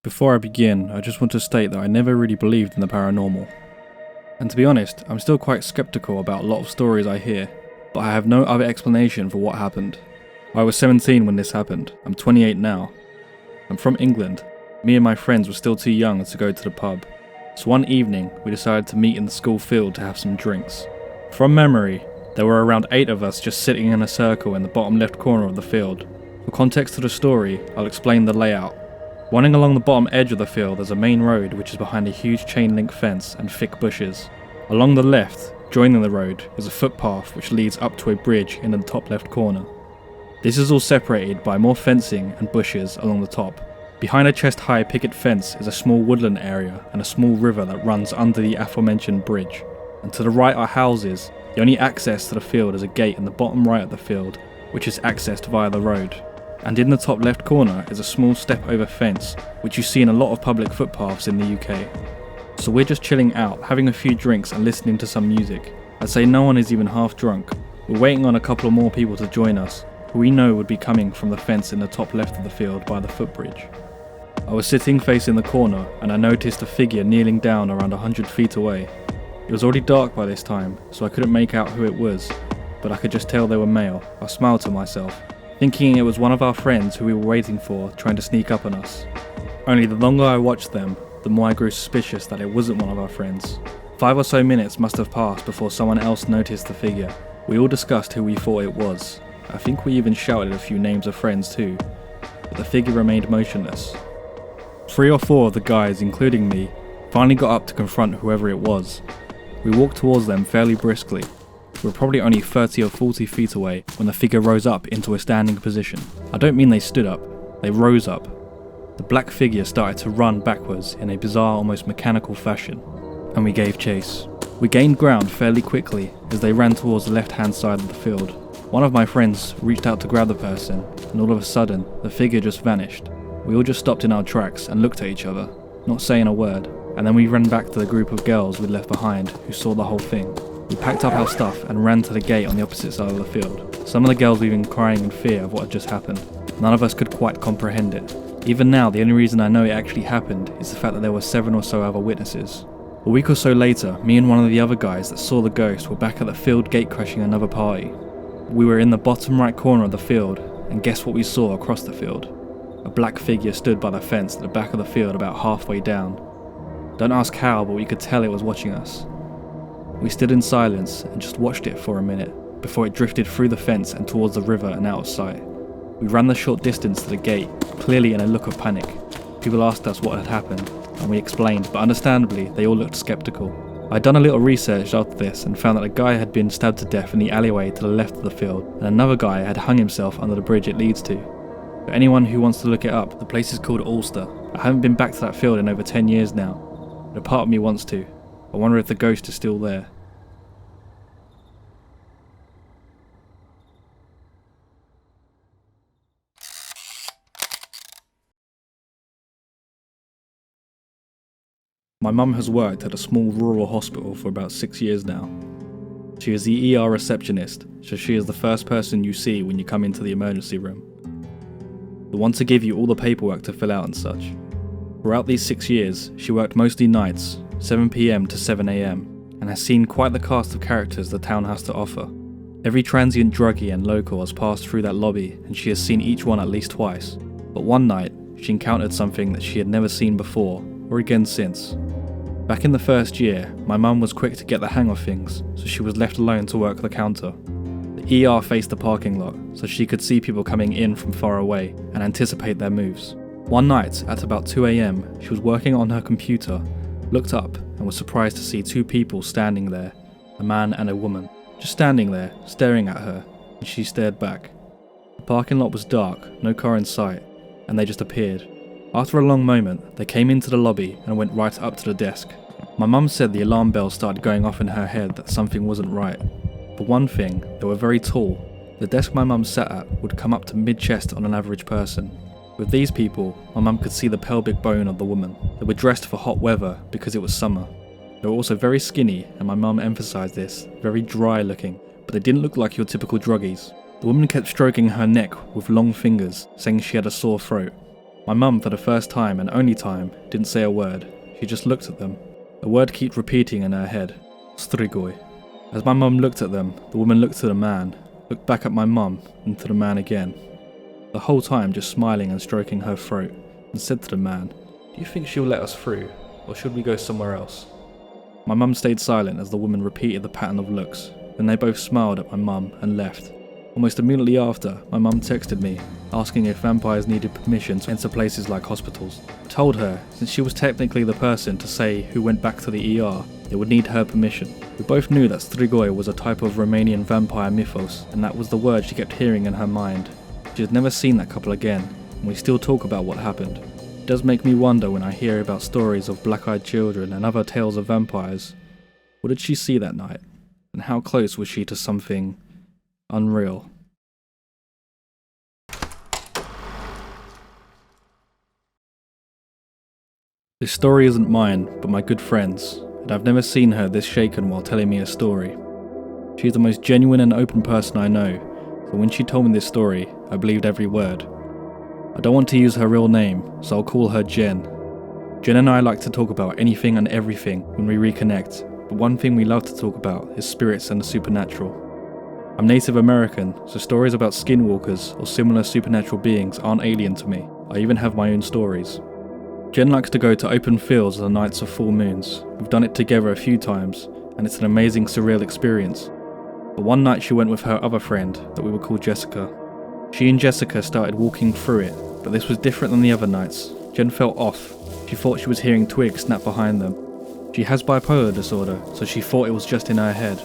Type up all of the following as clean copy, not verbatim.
Before I begin, I just want to state that I never really believed in the paranormal. And to be honest, I'm still quite skeptical about a lot of stories I hear, but I have no other explanation for what happened. I was 17 when this happened. I'm 28 now. I'm from England. Me and my friends were still too young to go to the pub. So one evening, we decided to meet in the school field to have some drinks. From memory, there were around 8 of us just sitting in a circle in the bottom left corner of the field. For context to the story, I'll explain the layout. Running along the bottom edge of the field there's a main road which is behind a huge chain link fence and thick bushes. Along the left, joining the road, is a footpath which leads up to a bridge in the top left corner. This is all separated by more fencing and bushes along the top. Behind a chest-high picket fence is a small woodland area and a small river that runs under the aforementioned bridge. And to the right are houses. The only access to the field is a gate in the bottom right of the field, which is accessed via the road. And in the top left corner is a small step-over fence, which you see in a lot of public footpaths in the UK. So we're just chilling out, having a few drinks and listening to some music. I'd say no one is even half drunk. We're waiting on a couple of more people to join us, who we know would be coming from the fence in the top left of the field by the footbridge. I was sitting facing the corner and I noticed a figure kneeling down around 100 feet away. It was already dark by this time, so I couldn't make out who it was, but I could just tell they were male. I smiled to myself, thinking it was one of our friends who we were waiting for, trying to sneak up on us. Only the longer I watched them, the more I grew suspicious that it wasn't one of our friends. 5 or so minutes must have passed before someone else noticed the figure. We all discussed who we thought it was. I think we even shouted a few names of friends too, but the figure remained motionless. 3 or 4 of the guys, including me, finally got up to confront whoever it was. We walked towards them fairly briskly. We were probably only 30 or 40 feet away when the figure rose up into a standing position. I don't mean they stood up, they rose up. The black figure started to run backwards in a bizarre, almost mechanical fashion, and we gave chase. We gained ground fairly quickly as they ran towards the left-hand side of the field. One of my friends reached out to grab the person, and all of a sudden, the figure just vanished. We all just stopped in our tracks and looked at each other, not saying a word, and then we ran back to the group of girls we'd left behind who saw the whole thing. We packed up our stuff and ran to the gate on the opposite side of the field. Some of the girls were even crying in fear of what had just happened. None of us could quite comprehend it. Even now, the only reason I know it actually happened is the fact that there were 7 or so other witnesses. A week or so later, me and one of the other guys that saw the ghost were back at the field gate crashing another party. We were in the bottom right corner of the field, and guess what we saw across the field? A black figure stood by the fence at the back of the field about halfway down. Don't ask how, but we could tell it was watching us. We stood in silence and just watched it for a minute before it drifted through the fence and towards the river and out of sight. We ran the short distance to the gate, clearly in a look of panic. People asked us what had happened, and we explained, but understandably they all looked skeptical. I'd done a little research after this and found that a guy had been stabbed to death in the alleyway to the left of the field, and another guy had hung himself under the bridge it leads to. For anyone who wants to look it up, the place is called Ulster. I haven't been back to that field in over 10 years now, but a part of me wants to. I wonder if the ghost is still there. My mum has worked at a small rural hospital for about 6 years now. She is the ER receptionist, so she is the first person you see when you come into the emergency room. The one to give you all the paperwork to fill out and such. Throughout these 6 years, she worked mostly nights, 7 PM to 7 AM, and has seen quite the cast of characters the town has to offer. Every transient druggie and local has passed through that lobby, and she has seen each one at least twice. But one night, she encountered something that she had never seen before, or again since. Back in the first year, my mum was quick to get the hang of things, so she was left alone to work the counter. The ER faced the parking lot, so she could see people coming in from far away and anticipate their moves. One night, at about 2 AM, she was working on her computer, looked up and was surprised to see 2 people standing there, a man and a woman, just standing there, staring at her, and she stared back. The parking lot was dark, no car in sight, and they just appeared. After a long moment, they came into the lobby and went right up to the desk. My mum said the alarm bell started going off in her head that something wasn't right. For one thing, they were very tall. The desk my mum sat at would come up to mid-chest on an average person. With these people, my mum could see the pelvic bone of the woman. They were dressed for hot weather because it was summer. They were also very skinny, and my mum emphasised this, very dry looking, but they didn't look like your typical druggies. The woman kept stroking her neck with long fingers, saying she had a sore throat. My mum, for the first time and only time, didn't say a word. She just looked at them. The word kept repeating in her head, Strigoi. As my mum looked at them, the woman looked to the man, looked back at my mum, and to the man again. The whole time just smiling and stroking her throat, and said to the man, "Do you think she'll let us through, or should we go somewhere else?" My mum stayed silent as the woman repeated the pattern of looks. Then they both smiled at my mum and left. Almost immediately after, my mum texted me, asking if vampires needed permission to enter places like hospitals. I told her, since she was technically the person to say who went back to the ER, it would need her permission. We both knew that Strigoi was a type of Romanian vampire mythos, and that was the word she kept hearing in her mind. She had never seen that couple again, and we still talk about what happened. It does make me wonder when I hear about stories of black-eyed children and other tales of vampires. What did she see that night? And how close was she to something unreal? This story isn't mine, but my good friend's, and I've never seen her this shaken while telling me a story. She's the most genuine and open person I know, so when she told me this story, I believed every word. I don't want to use her real name, so I'll call her Jen. Jen and I like to talk about anything and everything when we reconnect, but one thing we love to talk about is spirits and the supernatural. I'm Native American, so stories about skinwalkers or similar supernatural beings aren't alien to me. I even have my own stories. Jen likes to go to open fields on the nights of full moons. We've done it together a few times, and it's an amazing surreal experience. But one night she went with her other friend that we would call Jessica. She and Jessica started walking through it, but this was different than the other nights. Jen felt off. She thought she was hearing twigs snap behind them. She has bipolar disorder, so she thought it was just in her head.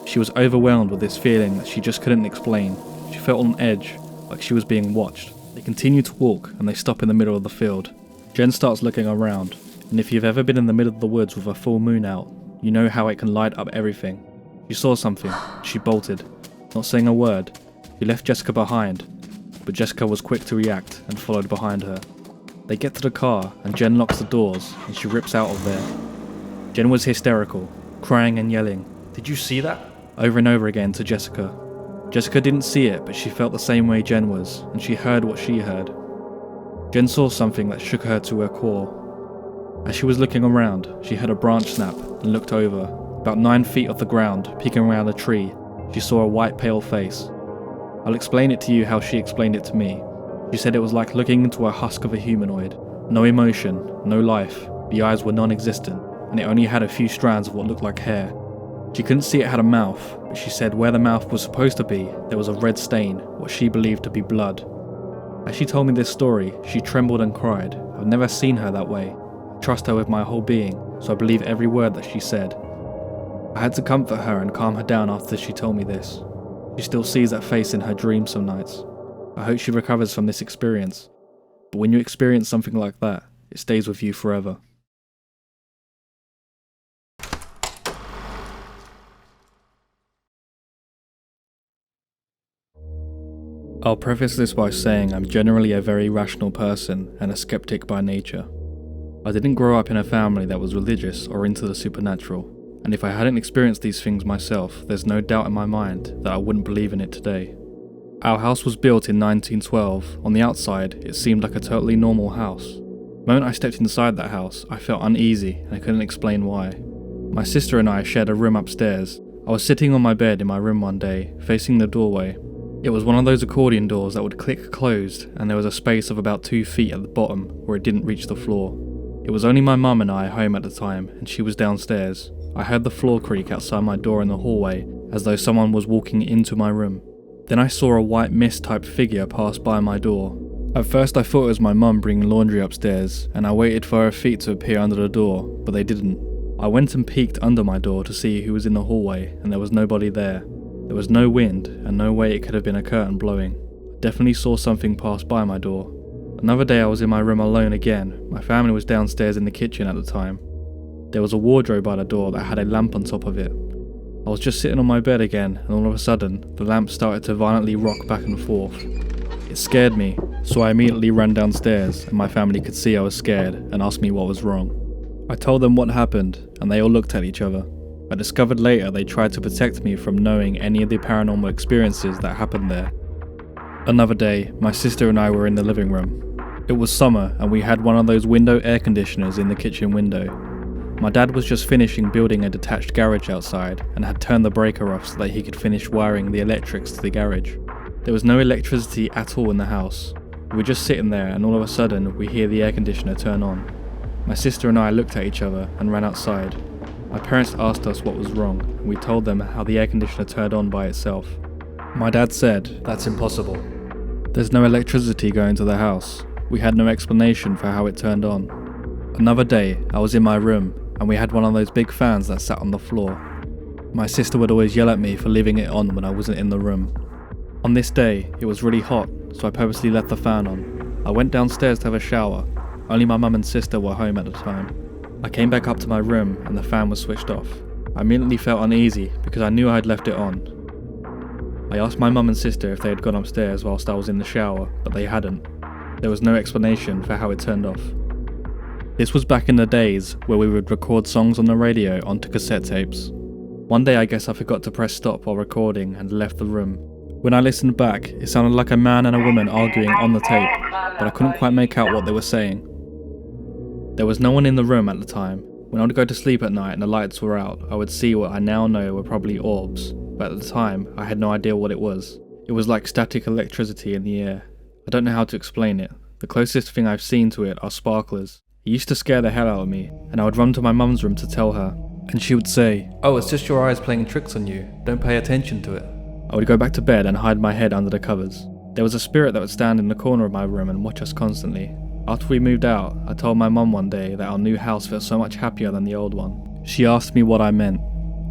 She was overwhelmed with this feeling that she just couldn't explain. She felt on edge, like she was being watched. They continue to walk, and they stop in the middle of the field. Jen starts looking around, and if you've ever been in the middle of the woods with a full moon out, you know how it can light up everything. She saw something. She bolted. Not saying a word. She left Jessica behind, but Jessica was quick to react and followed behind her. They get to the car, and Jen locks the doors, and she rips out of there. Jen was hysterical, crying and yelling, "Did you see that?" over and over again to Jessica. Jessica didn't see it, but she felt the same way Jen was, and she heard what she heard. Jen saw something that shook her to her core. As she was looking around, she heard a branch snap and looked over. About 9 feet off the ground, peeking around a tree, she saw a white pale face. I'll explain it to you how she explained it to me. She said it was like looking into a husk of a humanoid. No emotion, no life, the eyes were non-existent, and it only had a few strands of what looked like hair. She couldn't see it had a mouth, but she said where the mouth was supposed to be, there was a red stain, what she believed to be blood. As she told me this story, she trembled and cried. I've never seen her that way. I trust her with my whole being, so I believe every word that she said. I had to comfort her and calm her down after she told me this. She still sees that face in her dreams some nights. I hope she recovers from this experience. But when you experience something like that, it stays with you forever. I'll preface this by saying I'm generally a very rational person and a skeptic by nature. I didn't grow up in a family that was religious or into the supernatural, and if I hadn't experienced these things myself, there's no doubt in my mind that I wouldn't believe in it today. Our house was built in 1912. On the outside, it seemed like a totally normal house. The moment I stepped inside that house, I felt uneasy and I couldn't explain why. My sister and I shared a room upstairs. I was sitting on my bed in my room one day, facing the doorway. It was one of those accordion doors that would click closed, and there was a space of about 2 feet at the bottom where it didn't reach the floor. It was only my mum and I home at the time, and she was downstairs. I heard the floor creak outside my door in the hallway, as though someone was walking into my room. Then I saw a white mist type figure pass by my door. At first I thought it was my mum bringing laundry upstairs, and I waited for her feet to appear under the door, but they didn't. I went and peeked under my door to see who was in the hallway, and there was nobody there. There was no wind, and no way it could have been a curtain blowing. I definitely saw something pass by my door. Another day I was in my room alone again. My family was downstairs in the kitchen at the time. There was a wardrobe by the door that had a lamp on top of it. I was just sitting on my bed again, and all of a sudden, the lamp started to violently rock back and forth. It scared me, so I immediately ran downstairs, and my family could see I was scared and asked me what was wrong. I told them what happened, and they all looked at each other. I discovered later they tried to protect me from knowing any of the paranormal experiences that happened there. Another day, my sister and I were in the living room. It was summer and we had one of those window air conditioners in the kitchen window. My dad was just finishing building a detached garage outside and had turned the breaker off so that he could finish wiring the electrics to the garage. There was no electricity at all in the house. We were just sitting there and all of a sudden we hear the air conditioner turn on. My sister and I looked at each other and ran outside. My parents asked us what was wrong and we told them how the air conditioner turned on by itself. My dad said, "That's impossible. There's no electricity going to the house." We had no explanation for how it turned on. Another day, I was in my room and we had one of those big fans that sat on the floor. My sister would always yell at me for leaving it on when I wasn't in the room. On this day, it was really hot, so I purposely left the fan on. I went downstairs to have a shower. Only my mum and sister were home at the time. I came back up to my room and the fan was switched off. I immediately felt uneasy because I knew I had left it on. I asked my mum and sister if they had gone upstairs whilst I was in the shower, but they hadn't. There was no explanation for how it turned off. This was back in the days where we would record songs on the radio onto cassette tapes. One day I guess I forgot to press stop while recording and left the room. When I listened back, it sounded like a man and a woman arguing on the tape, but I couldn't quite make out what they were saying. There was no one in the room at the time. When I would go to sleep at night and the lights were out, I would see what I now know were probably orbs, but at the time I had no idea what it was. It was like static electricity in the air. I don't know how to explain it. The closest thing I've seen to it are sparklers. It used to scare the hell out of me, and I would run to my mum's room to tell her, and she would say, "Oh, it's just your eyes playing tricks on you, don't pay attention to it." I would go back to bed and hide my head under the covers. There was a spirit that would stand in the corner of my room and watch us constantly. After we moved out, I told my mum one day that our new house felt so much happier than the old one. She asked me what I meant.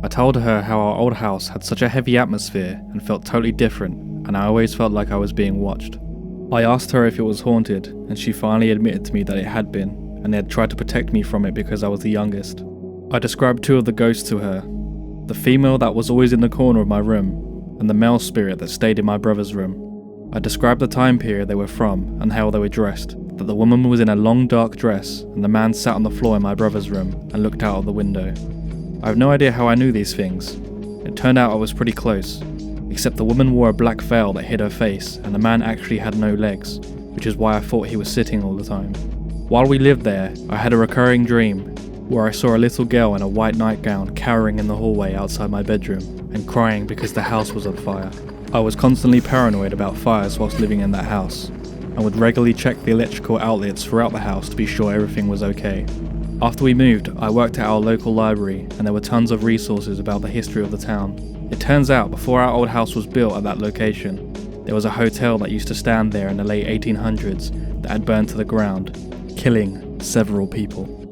I told her how our old house had such a heavy atmosphere and felt totally different, and I always felt like I was being watched. I asked her if it was haunted, and she finally admitted to me that it had been, and they had tried to protect me from it because I was the youngest. I described two of the ghosts to her, the female that was always in the corner of my room, and the male spirit that stayed in my brother's room. I described the time period they were from and how they were dressed, that the woman was in a long dark dress and the man sat on the floor in my brother's room and looked out of the window. I have no idea how I knew these things. It turned out I was pretty close, except the woman wore a black veil that hid her face and the man actually had no legs, which is why I thought he was sitting all the time. While we lived there, I had a recurring dream where I saw a little girl in a white nightgown cowering in the hallway outside my bedroom and crying because the house was on fire. I was constantly paranoid about fires whilst living in that house and would regularly check the electrical outlets throughout the house to be sure everything was okay. After we moved, I worked at our local library and there were tons of resources about the history of the town. It turns out before our old house was built at that location, there was a hotel that used to stand there in the late 1800s that had burned to the ground, killing several people.